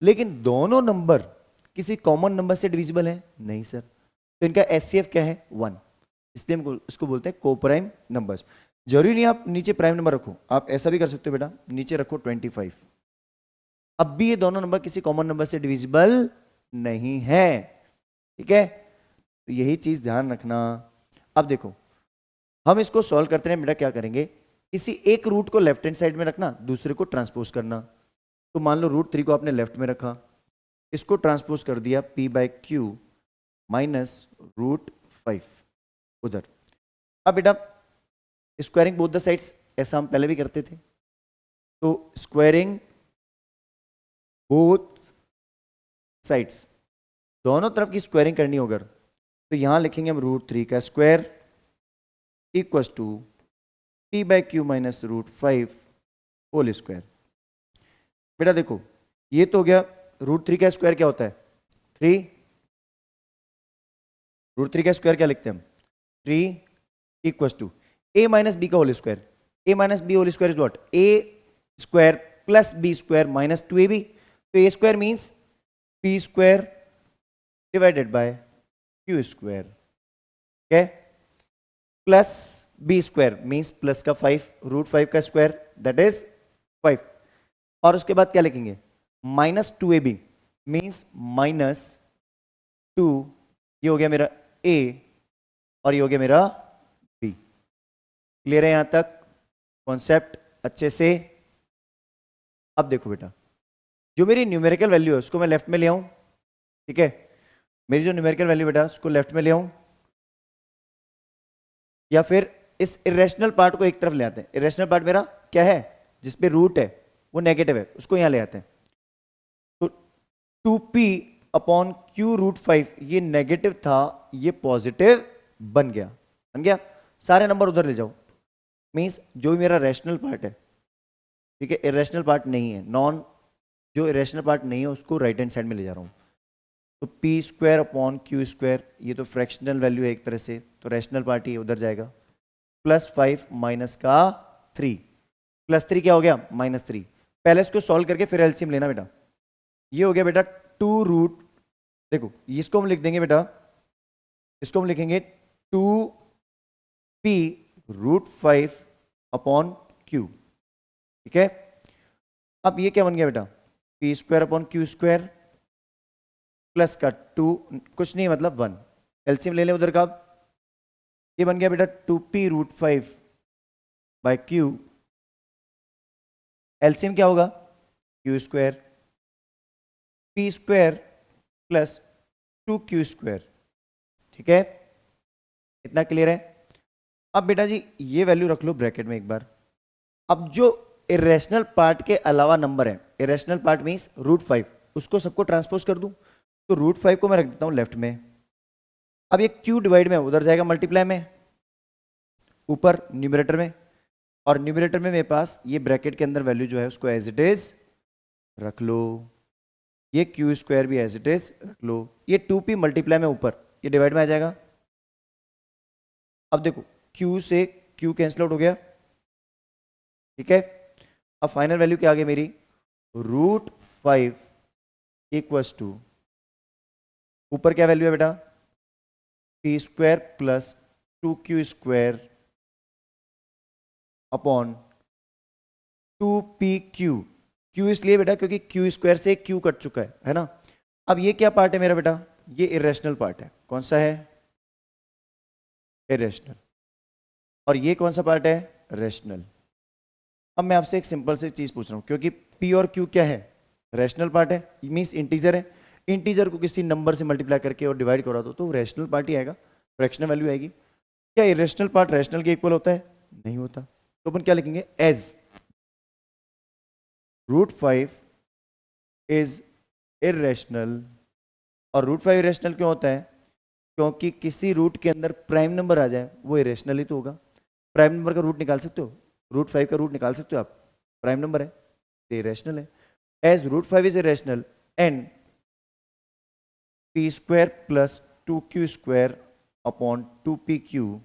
लेकिन दोनों नंबर किसी कॉमन नंबर से डिविजिबल है नहीं सर, तो इनका एचसीएफ क्या है 1, इसलिए हम इसको बोलते हैं कोप्राइम नंबर्स। जरूरी नहीं आप नीचे प्राइम नंबर रखो, आप ऐसा भी कर सकते हो बेटा, नीचे रखो 25, अब भी ये दोनों नंबर किसी कॉमन नंबर से डिविजिबल नहीं है, ठीक है, तो यही चीज ध्यान रखना। अब देखो हम इसको सॉल्व करते हैं बेटा, क्या करेंगे, किसी एक रूट को लेफ्ट हैंड साइड में रखना, दूसरे को ट्रांसपोज करना। तो मान लो √3 को आपने लेफ्ट में रखा, इसको ट्रांसपोज कर दिया p/q माइनस √5 उधर। अब बेटा स्क्वायरिंग बोथ द साइड्स, ऐसा हम पहले भी करते थे, तो स्क्वायरिंग बोथ साइड्स, दोनों तरफ की स्क्वायरिंग करनी होगा, तो यहां लिखेंगे हम √3 का square equal to p/q minus √5 whole square. बेटा देखो ये तो हो गया, √3 का स्क्वायर क्या होता है 3, √3 का स्क्वायर क्या लिखते हैं हम 3 equal to a minus B का whole square, a minus B whole square is what a square plus b square minus 2ab, तो a square means p square divided by q square, ठीक है, plus b square means plus का 5, √5 का square that is 5, और उसके बाद क्या लिखेंगे माइनस 2ab मीन्स माइनस 2, ये हो गया मेरा a और ये हो गया मेरा b। क्लियर है यहां तक कॉन्सेप्ट अच्छे से? अब देखो बेटा जो मेरी न्यूमेरिकल वैल्यू है उसको मैं लेफ्ट में ले आऊं, ठीक है, मेरी जो न्यूमेरिकल वैल्यू बेटा उसको लेफ्ट में ले आऊं, या फिर इस इरेशनल पार्ट को एक तरफ ले आते हैं। इरेशनल पार्ट मेरा क्या है जिसपे रूट है वो नेगेटिव है, उसको यहां ले आते हैं, तो 2p/q √5 ये नेगेटिव था, ये पॉजिटिव बन गया, सारे नंबर उधर ले जाओ, मीन्स जो मेरा रैशनल पार्ट है, ठीक है, इरेशनल पार्ट नहीं है, नॉन जो इरेशनल पार्ट नहीं है उसको राइट हैंड साइड में ले जा रहा हूं, तो p² / q², ये तो फ्रैक्शनल वैल्यू है एक तरह से, तो रैशनल पार्ट ही उधर जाएगा, +5 माइनस का 3, +3 क्या हो गया -3, पहले इसको सॉल्व करके फिर एलसीएम लेना बेटा, ये हो गया बेटा 2 देखो इसको हम लिख देंगे बेटा, इसको हम लिखेंगे 2p √5/q, ठीक है। अब ये क्या बन गया बेटा p²/q² प्लस का 2, कुछ नहीं मतलब 1, एलसीएम ले लें उधर का, ये बन गया बेटा 2p √5/q, एलसीएम क्या होगा q², p² प्लस 2q², ठीक है, इतना क्लियर है। अब बेटा जी ये वैल्यू रख लो ब्रैकेट में एक बार, अब जो इरेशनल पार्ट के अलावा नंबर है, इरेशनल पार्ट मीन्स √5, उसको सबको ट्रांसपोज कर दूं, तो √5 को मैं रख देता हूं लेफ्ट में, अब ये q डिवाइड में उधर जाएगा मल्टीप्लाई में ऊपर न्यूमरेटर में, और न्यूमरेटर में मेरे पास ये ब्रैकेट के अंदर वैल्यू जो है उसको एज इट इज रख लो, ये q² भी एज इट इज रख लो, ये 2p मल्टीप्लाई में ऊपर ये डिवाइड में आ जाएगा। अब देखो q से q कैंसिल आउट हो गया, ठीक है, अब फाइनल वैल्यू क्या आ गई मेरी √5 इक्वल्स टू, ऊपर क्या वैल्यू है बेटा p² plus 2q² upon 2pq, q इसलिए बेटा क्योंकि q² से q कट चुका है ना। अब ये क्या पार्ट है मेरा बेटा, ये इरेशनल पार्ट है, कौन सा है इरेशनल, और ये कौन सा पार्ट है रैशनल। अब मैं आपसे एक सिंपल सी चीज पूछ रहा हूं, क्योंकि p और q क्या है रैशनल पार्ट है, मीन्स इंटीजर है, इंटीजर को किसी नंबर से मल्टीप्लाई करके और डिवाइड करा दो तो रैशनल पार्ट ही आएगा, फ्रैक्शनल वैल्यू आएगी। क्या इरेशनल पार्ट रैशनल के इक्वल होता है, नहीं होता, तो अपन क्या लिखेंगे एज √5 इज इरेशनल, और √5 इरेशनल क्यों होता है, क्योंकि किसी रूट के अंदर प्राइम नंबर आ जाए वो इरेशनल ही तो होगा, प्राइम नंबर का रूट निकाल सकते हो, √5 का रूट निकाल सकते हो आप, प्राइम नंबर है तो इरेशनल है, as √5 is irrational and p² plus 2q² upon 2pq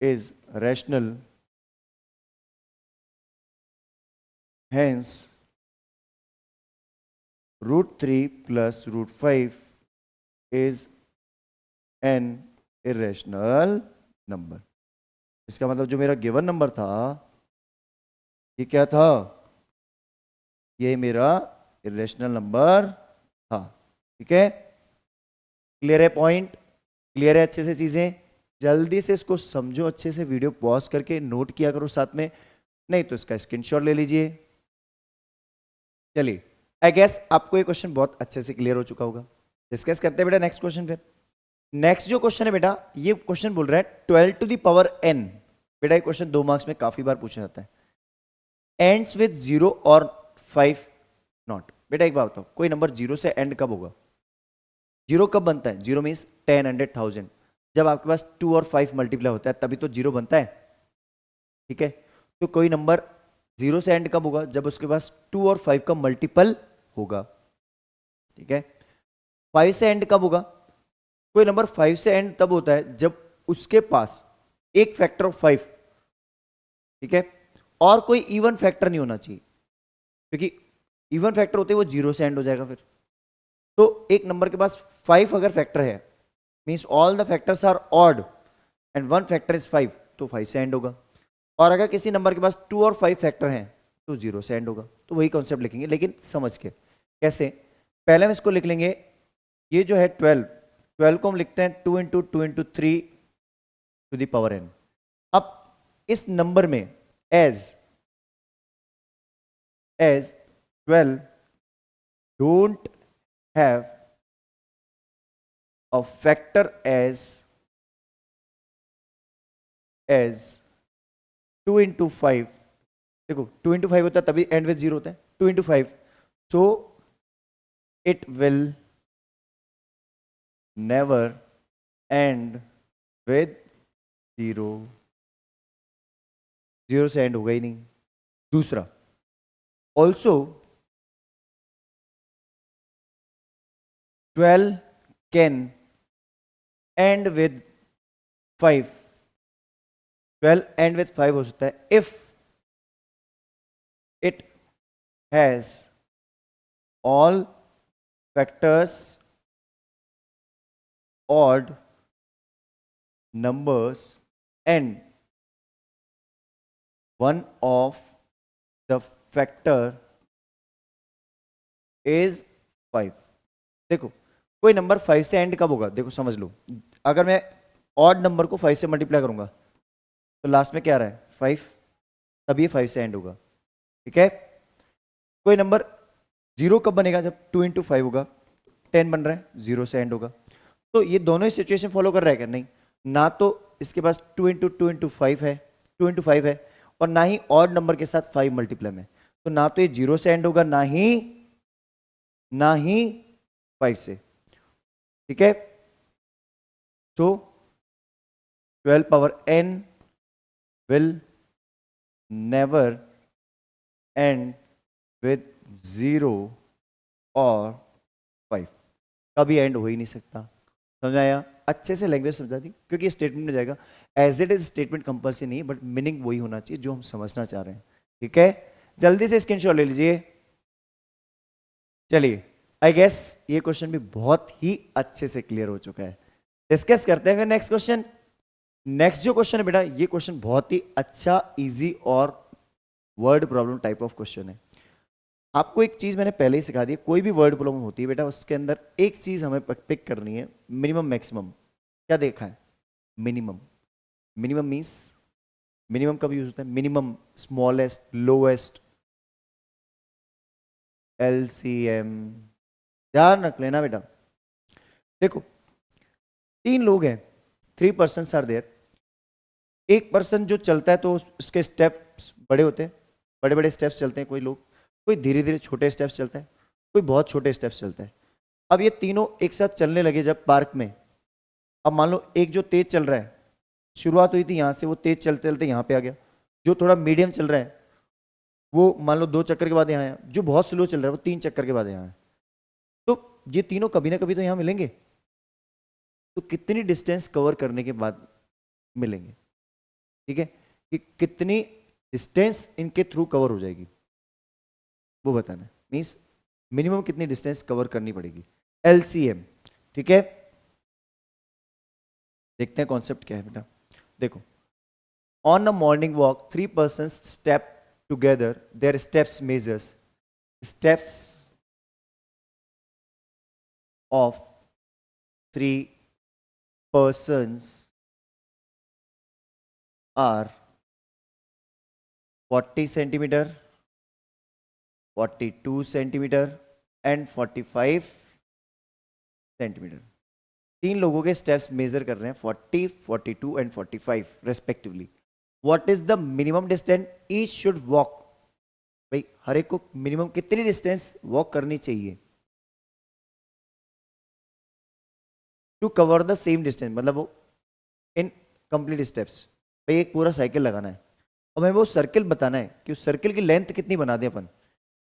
is rational, hence √3 plus √5 is an irrational number. इसका मतलब जो मेरा गिवन नंबर था ये क्या था, ये मेरा इरेशनल नंबर था। ठीक है, क्लियर है पॉइंट, क्लियर है अच्छे से चीजें। जल्दी से इसको समझो अच्छे से, वीडियो पॉज करके नोट किया करो साथ में, नहीं तो इसका स्क्रीनशॉट ले लीजिए। चलिए, आई गेस आपको ये क्वेश्चन बहुत अच्छे से क्लियर हो चुका होगा। डिस्कस करते हैं बेटा नेक्स्ट क्वेश्चन। फिर नेक्स्ट जो क्वेश्चन है बेटा, ये क्वेश्चन बोल रहा है 12 टू द पावर n। बेटा ये क्वेश्चन 2 मार्क्स में काफी बार पूछा जाता है। एंड्स विद 0 और 5 नॉट। बेटा एक बात बताओ, कोई नंबर 0 से एंड कब होगा? 0 कब बनता है? 0 मीन्स 10, 100, 1000। जब आपके पास 2 और 5 मल्टीप्लाई होता है तभी तो 0 बनता है। ठीक है, तो कोई नंबर 0 से एंड कब होगा? जब उसके पास 2 और 5 का मल्टीपल होगा। ठीक है, 5 से एंड कब होगा? कोई नंबर 5 से एंड तब होता है जब उसके पास एक फैक्टर ऑफ 5, ठीक है, और कोई इवन फैक्टर नहीं होना चाहिए, क्योंकि इवन फैक्टर होते वो 0 से एंड हो जाएगा। फिर तो एक नंबर के पास 5 अगर फैक्टर है, means all the factors are odd and one factor is 5, तो 5 से एंड होगा। और अगर किसी नंबर के पास 2 और 5 फैक्टर हैं तो 0 से एंड होगा। तो वही कॉन्सेप्ट लिखेंगे, लेकिन समझ के। कैसे? पहले हम इसको लिख लेंगे, ये जो है 12 को हम लिखते हैं 2 into 2 into 3 to the power n। अब इस नंबर में as 12 don't have a factor as 2 into 5। देखो 2 इंटू 5 होता है तभी एंड विद 0 होता है, 2 into 5, so it will never and with 0। 0 से एंड होगा ही नहीं। दूसरा, also 12 can and with 5। 12 and with 5 हो सकता है if it has all factors odd numbers and one of the factor is 5। देखो कोई नंबर 5 से एंड कब होगा? देखो समझ लो, अगर मैं ऑड नंबर को 5 से मल्टीप्लाई करूंगा तो लास्ट में क्या आ रहा है? 5, तब ये 5 से एंड होगा। ठीक है, कोई नंबर 0 कब बनेगा? जब 2 इंटू 5 होगा, 10 बन रहा है, 0 से एंड होगा। तो ये दोनों ही सिचुएशन फॉलो कर रहा है क्या? नहीं, ना तो इसके पास 2 इंटू 2 इंटू 5 है, 2 इंटू 5 है, और ना ही ऑड नंबर के साथ 5 मल्टीप्लाई में, तो ना तो ये 0 से एंड होगा, ना ही 5 से। ठीक है, तो 12 power n will never end with 0 और 5, कभी एंड हो ही नहीं सकता। समझ आया? अच्छे से लैंग्वेज समझा दी, क्योंकि स्टेटमेंट में जाएगा। As it is statement compulsory नहीं, बट मीनिंग वही होना चाहिए जो हम समझना चाह रहे हैं। ठीक है, जल्दी से स्क्रीनशॉट ले लीजिए। चलिए, आई गेस ये क्वेश्चन भी बहुत ही अच्छे से क्लियर हो चुका है। डिस्कस करते हैं फिर नेक्स्ट क्वेश्चन। नेक्स्ट जो क्वेश्चन है बेटा, ये क्वेश्चन बहुत ही अच्छा, इजी और word problem type of question है। आपको एक चीज मैंने पहले ही सिखा दी, कोई भी वर्ड प्रॉब्लम होती है बेटा, उसके अंदर एक चीज हमें पिक करनी है, मिनिमम मैक्सिमम। क्या देखा है? मिनिमम। मिनिमम मीन्स, मिनिमम कब यूज होता है? Minimum, smallest, lowest, LCM। ध्यान रख लेना बेटा। देखो 3 लोग हैं, 3 पर्सन आर देयर। एक पर्सन जो चलता है तो उसके स्टेप्स बड़े होते हैं, बड़े बड़े स्टेप्स चलते हैं कोई लोग, कोई धीरे धीरे छोटे स्टेप्स चलता है, कोई बहुत छोटे स्टेप्स चलता है। अब ये तीनों एक साथ चलने लगे जब पार्क में। अब मान लो एक जो तेज चल रहा है, शुरुआत हुई थी यहाँ से, वो तेज चलते चलते यहाँ पे आ गया। जो थोड़ा मीडियम चल रहा है वो मान लो 2 चक्कर के बाद यहाँ आया। जो बहुत स्लो चल रहा है वो 3 चक्कर के बाद यहाँ है। तो ये तीनों कभी ना कभी तो यहाँ मिलेंगे। तो कितनी डिस्टेंस कवर करने के बाद मिलेंगे? ठीक है, कि कितनी डिस्टेंस इनके थ्रू कवर हो जाएगी वो बताना है। मीन्स मिनिमम कितनी डिस्टेंस कवर करनी पड़ेगी, एलसीएम। ठीक है, देखते हैं कॉन्सेप्ट क्या है बेटा। देखो, on a morning walk 3 persons step together, there steps measures, steps of 3 persons are 40 centimeter, 42 centimeter and 45 centimeter। 3 लोगों के स्टेप्स मेजर कर रहे हैं 40, 42 and 45 respectively. What is the minimum distance each should walk? भाई हर एक को मिनिमम कितनी distance walk करनी चाहिए to cover the same distance, मतलब वो इन कंप्लीट स्टेप्स। भाई एक पूरा साइकिल लगाना है और हमें वो सर्किल बताना है कि उस सर्किल की लेंथ कितनी बना दें अपन।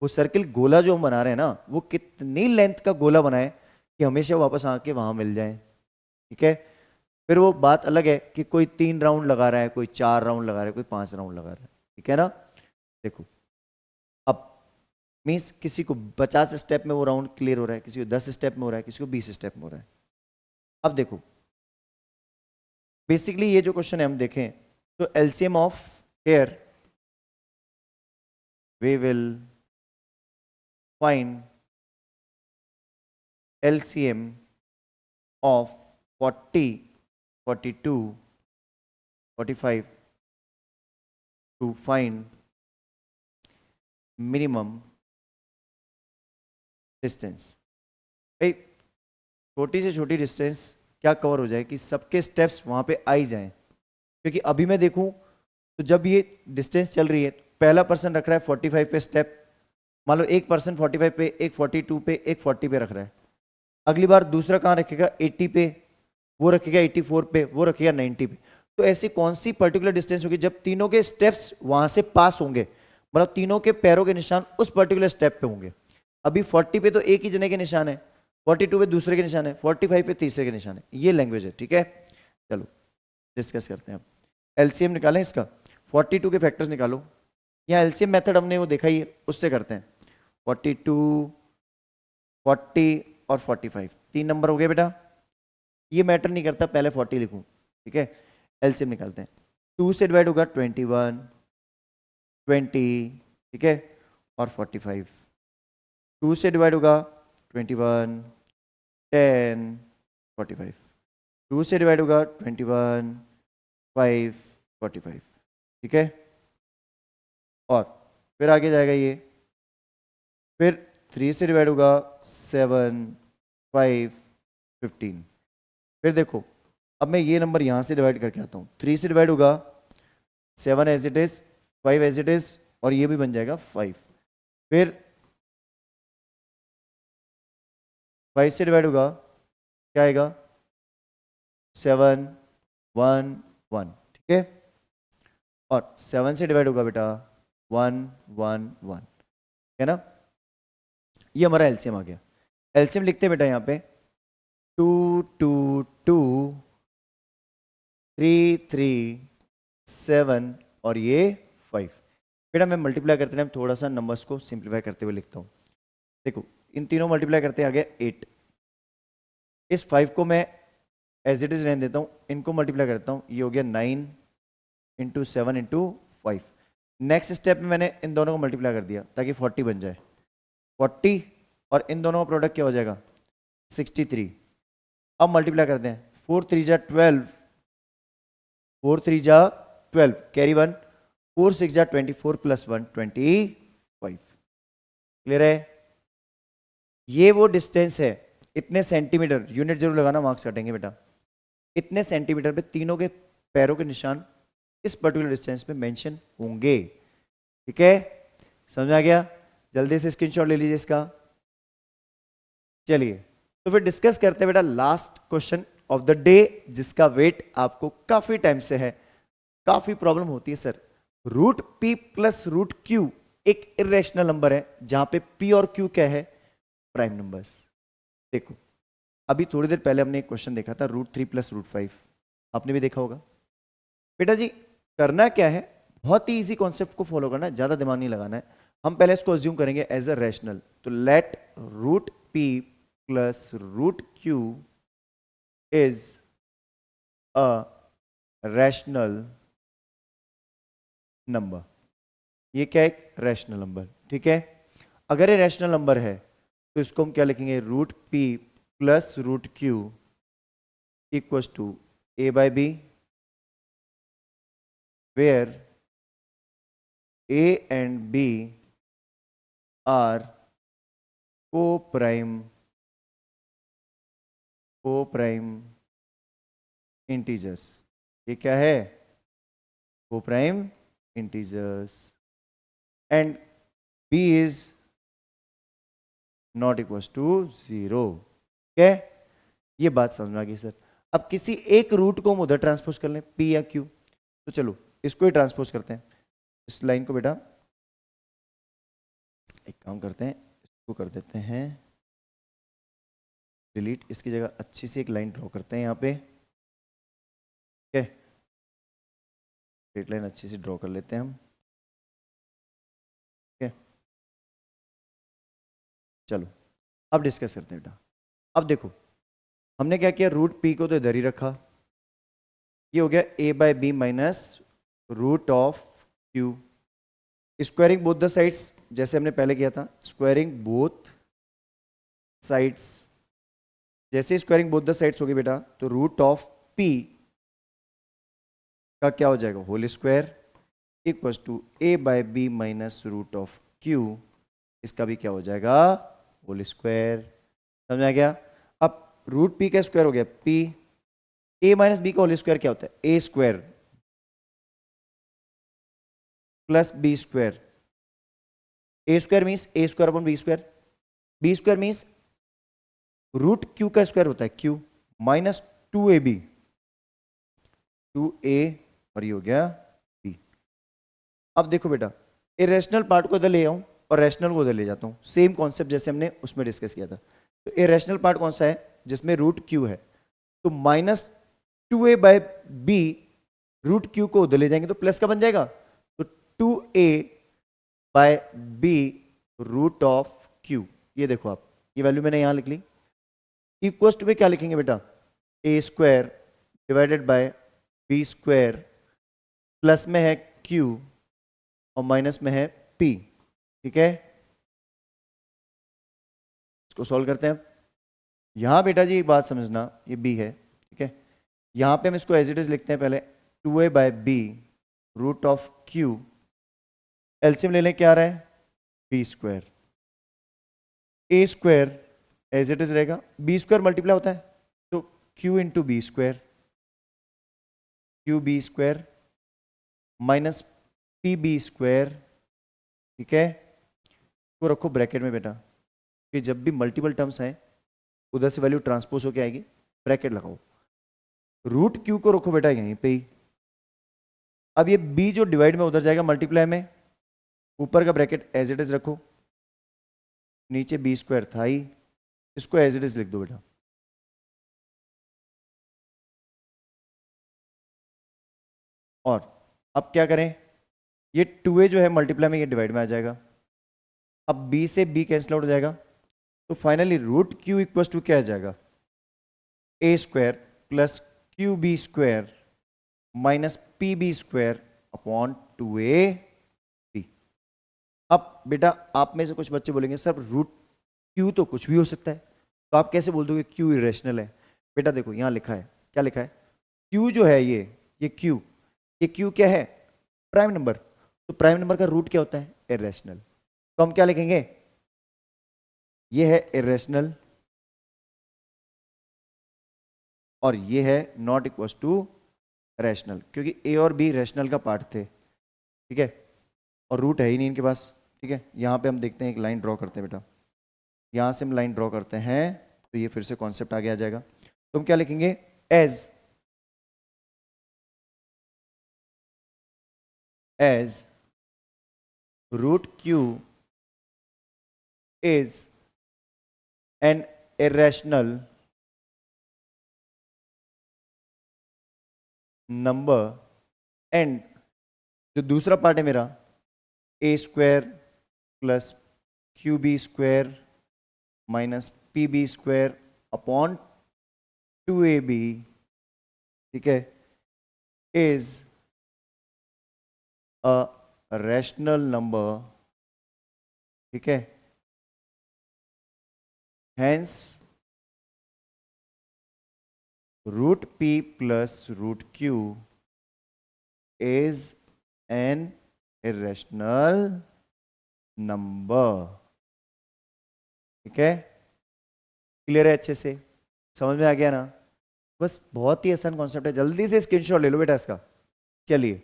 वो सर्किल गोला जो हम बना रहे हैं ना, वो कितनी लेंथ का गोला बनाए कि हमेशा वापस आके वहां मिल जाए। ठीक है, फिर वो बात अलग है कि कोई 3 राउंड लगा रहा है, कोई 4 राउंड लगा रहा है, कोई 5 राउंड लगा रहा है। ठीक है ना। देखो, अब मीन्स किसी को 50 स्टेप में वो राउंड क्लियर हो रहा है, किसी को 10 स्टेप में हो रहा है, किसी को 20 स्टेप में हो रहा है। अब देखो, बेसिकली ये जो क्वेश्चन है हम देखें तो LCM of here we will find LCM of 40, 42, 45 to find minimum distance। भाई छोटी से छोटी डिस्टेंस क्या कवर हो जाए कि सबके स्टेप्स वहां पे आ ही जाएं। क्योंकि अभी मैं देखूं तो जब ये डिस्टेंस चल रही है, पहला पर्सन रख रहा है 45 पे स्टेप, मान लो एक पर्सन 45 पे, एक 42 पे, एक 40 पे रख रहा है। अगली बार दूसरा कहाँ रखेगा 80 पे, वो रखेगा 84 पे, वो रखेगा 90 पे। तो ऐसी कौन सी पर्टिकुलर डिस्टेंस होगी जब तीनों के स्टेप्स वहां से पास होंगे, मतलब तीनों के पैरों के निशान उस पर्टिकुलर स्टेप पे होंगे। अभी 40 पे तो एक ही जने के निशान है, 42 पे दूसरे के निशान है, 45 पे तीसरे के निशान है। ये लैंग्वेज है। ठीक है, चलो डिस्कस करते हैं। अब एलसीएम निकालें इसका, 42 के फैक्टर्स निकालो। यहाँ एलसीएम मेथड हमने वो देखा ही है, उससे करते हैं। 42, 40 और 45 3 नंबर हो गए बेटा। ये मैटर नहीं करता पहले 40 लिखूं। ठीक है, एलसीएम निकालते हैं। 2 से डिवाइड होगा 21, 20, ठीक है, और 45। 2 से डिवाइड होगा 21, 10, 45। 2 से डिवाइड होगा 21, 5, 45। ठीक है, और फिर आगे जाएगा ये, फिर 3 से डिवाइड होगा 7, 5, 15। फिर देखो, अब मैं ये नंबर यहां से डिवाइड करके आता हूं। 3 से डिवाइड होगा 7 as it is, 5 as it is, और ये भी बन जाएगा 5। फिर 5 से डिवाइड होगा क्या आएगा 7, 1, 1। ठीक है, और 7 से डिवाइड होगा बेटा 1, 1, 1। है ना, ये हमारा एलसीएम आ गया। एलसीएम लिखते हैं बेटा यहाँ पे 2, 2, 2, 3, 3, 7 और ये 5। बेटा मैं मल्टीप्लाई करते टाइम थोड़ा सा नंबर्स को सिंप्लीफाई करते हुए लिखता हूँ। देखो, इन तीनों मल्टीप्लाई करते आ गया 8। इस 5 को मैं एज इट इज रहने देता हूँ, इनको मल्टीप्लाई करता हूँ, ये हो गया 9 इंटू 7 इंटू 5। नेक्स्ट स्टेप में मैंने इन दोनों को मल्टीप्लाई कर दिया ताकि 40 बन जाए। 40 और इन दोनों का प्रोडक्ट क्या हो जाएगा 63। अब मल्टीप्लाई करते हैं, 4 3 जा 12, 4 3 जा 12, कैरी 1, 4 6 जा 24 प्लस 1 25। क्लियर है, ये वो डिस्टेंस है, इतने सेंटीमीटर, यूनिट जरूर लगाना, मार्क्स कटेंगे बेटा। इतने सेंटीमीटर पे तीनों के पैरों के निशान इस पर्टिकुलर डिस्टेंस पे मेंशन होंगे। ठीक है, समझ आ गया? जल्दी से स्क्रीनशॉट ले लीजिए इसका। चलिए तो फिर डिस्कस करते हैं बेटा last question of the day, जिसका वेट आपको काफी टाइम से है। काफी प्रॉब्लम होती है sir, root P plus root Q एक इरेशनल नंबर है जहां पे पी और क्यू क्या है, प्राइम नंबर्स। देखो, अभी थोड़ी देर पहले हमने एक क्वेश्चन देखा था रूट 3 प्लस रूट 5, आपने भी देखा होगा। बेटा जी करना क्या है, बहुत ही इजी कॉन्सेप्ट को फॉलो करना है, ज्यादा दिमाग नहीं लगाना है। हम पहले इसको अज्यूम करेंगे एज अ रैशनल, तो let root P plus root Q is a rational number. ये क्या है? एक रैशनल नंबर, ठीक है। अगर ये रैशनल नंबर है तो इसको हम क्या लिखेंगे? Root P plus root Q equals to A by B, where A and B are co-prime integers. ये क्या है? co-prime integers and b is not equals to 0। क्या? ये बात समझ में आ गई सर। अब किसी एक रूट को हम उधर ट्रांसपोज कर लें, p या q, तो चलो इसको ही ट्रांसपोज करते हैं। इस लाइन को बेटा एक काम करते हैं, इसको कर देते हैं डिलीट, इसकी जगह अच्छी सी एक लाइन ड्रॉ करते हैं यहाँ पे। ठीक है, स्ट्रेट लाइन अच्छी सी ड्रॉ कर लेते हैं हम। ठीक है, चलो अब डिस्कस करते हैं बेटा। अब देखो हमने क्या किया, रूट पी को तो इधर ही रखा, ये हो गया A by B minus root of Q. Squaring both the sides, जैसे हमने पहले किया था, स्क्वायरिंग बोथ साइड्स। जैसे स्क्वायरिंग बोथ द साइड्स होगी बेटा, तो रूट ऑफ पी का क्या हो जाएगा? Whole square equals to A by B minus root of Q, इसका भी क्या हो जाएगा? Whole square. समझ आ गया? अब रूट पी का स्क्वायर हो गया पी, ए माइनस बी का होल स्क्वायर क्या होता है? A square plus B square. A square means A square upon B square, B square means root Q का स्क्वायर होता है क्यू माइनस 2ab, 2a, और ये हो गया b। अब देखो बेटा, इरेशनल पार्ट को इधर ले आऊं और रैशनल को उधर ले जाता हूं, सेम कॉन्सेप्ट जैसे हमने उसमें डिस्कस किया था। तो इरेशनल पार्ट कौन सा है? जिसमें रूट क्यू है, तो minus 2a by B, root Q को उधर ले जाएंगे तो प्लस का बन जाएगा, तो 2a by B root of Q. ये देखो आप, ये वैल्यू मैंने यहां लिख ली। इक्वल्स टू में क्या लिखेंगे बेटा? A square divided by B square, plus में है क्यू और माइनस में है पी। ठीक है, इसको सॉल्व करते हैं। यहां बेटा जी एक बात समझना, ये बी है, ठीक है, यहां पे हम इसको एज इट इज लिखते हैं पहले, 2a by B root of Q, LCM ले लें, क्या आ रहा है? B square. A square as it is रहेगा, बी स्क्वायर मल्टीप्लाई होता है, तो Q into B square, Q B square minus P B square. ठीक है, तो रखो ब्रैकेट में बेटा, कि जब भी मल्टीपल टर्म्स आए उधर से वैल्यू ट्रांसपोज होके आएगी, ब्रैकेट लगाओ। रूट क्यू को रखो बेटा यहीं पे ही। अब ये b जो डिवाइड में उधर जाएगा मल्टीप्लाई में, ऊपर का ब्रैकेट एज इट इज रखो, नीचे बी स्क्वायर था ही, इसको एज इट इज लिख दो बेटा। और अब क्या करें, ये 2a जो है मल्टीप्लाई में ये डिवाइड में आ जाएगा, अब b से b कैंसिल आउट हो जाएगा, तो finally root Q equal to क्या आ जाएगा? A square plus Q B square minus P B square upon 2ab। अब बेटा आप में से कुछ बच्चे बोलेंगे सर रूट क्यू तो कुछ भी हो सकता है, तो आप कैसे बोल दोगे क्यू इरेशनल है? बेटा देखो यहां लिखा है, क्या लिखा है? क्यू जो है ये क्यू, ये क्यू क्या है? Prime number. तो प्राइम नंबर का रूट क्या होता है? इरेशनल। तो हम क्या लिखेंगे? ये है इरेशनल और ये है नॉट इक्वल टू रैशनल, क्योंकि ए और बी रैशनल का पार्ट थे। ठीक है, और रूट है ही नहीं इनके पास। ठीक है, यहां पे हम देखते हैं, एक लाइन ड्रॉ करते हैं बेटा, यहां से हम लाइन ड्रॉ करते हैं, तो ये फिर से कॉन्सेप्ट आगे आ जाएगा। तो हम क्या लिखेंगे? As root Q is an irrational number and जो दूसरा पार्ट है मेरा, A square plus Q B square minus P B square upon 2ab, ठीक है, इज अ रैशनल नंबर, ठीक है, hence root P plus root Q is an irrational number, ठीक है। क्लियर है, अच्छे से समझ में आ गया ना? बस बहुत ही आसान कॉन्सेप्ट है, जल्दी से स्क्रीनशॉट ले लो बेटा इसका। चलिए,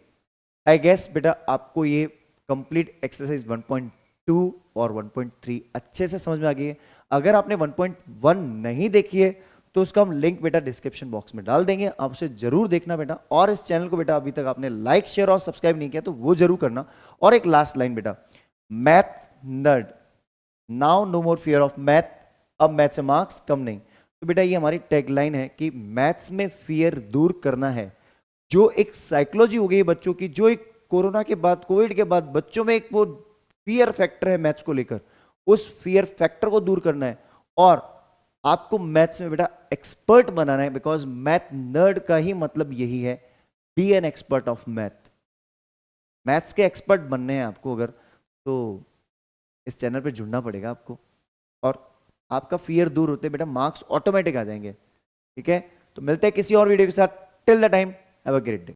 आई गेस बेटा आपको ये कंप्लीट एक्सरसाइज 1.2 और 1.3 अच्छे से समझ में आ गई है। अगर आपने 1.1 नहीं देखी है तो उसका हम लिंक बेटा डिस्क्रिप्शन बॉक्स में डाल देंगे, आप उसे जरूर देखना बेटा। और इस चैनल को बेटा अभी तक आपने लाइक शेयर और सब्सक्राइब नहीं किया तो वो जरूर करना। और एक लास्ट लाइन बेटा, math nerd now no more fear of math, अब मैथ से मार्क्स कम नहीं। तो बेटा ये हमारी टैगलाइन है कि मैथ्स में फियर दूर करना है। जो एक साइकोलॉजी हो गई बच्चों की, जो एक कोरोना के बाद, कोविड के बाद बच्चों में एक वो फियर फैक्टर है मैथ्स को लेकर, उस फियर फैक्टर को दूर करना है और आपको मैथ्स में बेटा एक्सपर्ट बनाना है। बिकॉज मैथ नर्ड का ही मतलब यही है, be an expert of math. Maths के एक्सपर्ट बनने हैं आपको अगर, तो इस चैनल पे जुड़ना पड़ेगा आपको, और आपका फियर दूर होते बेटा मार्क्स ऑटोमेटिक आ जाएंगे, ठीक है। तो मिलते हैं किसी और वीडियो के साथ, till the time have a great day.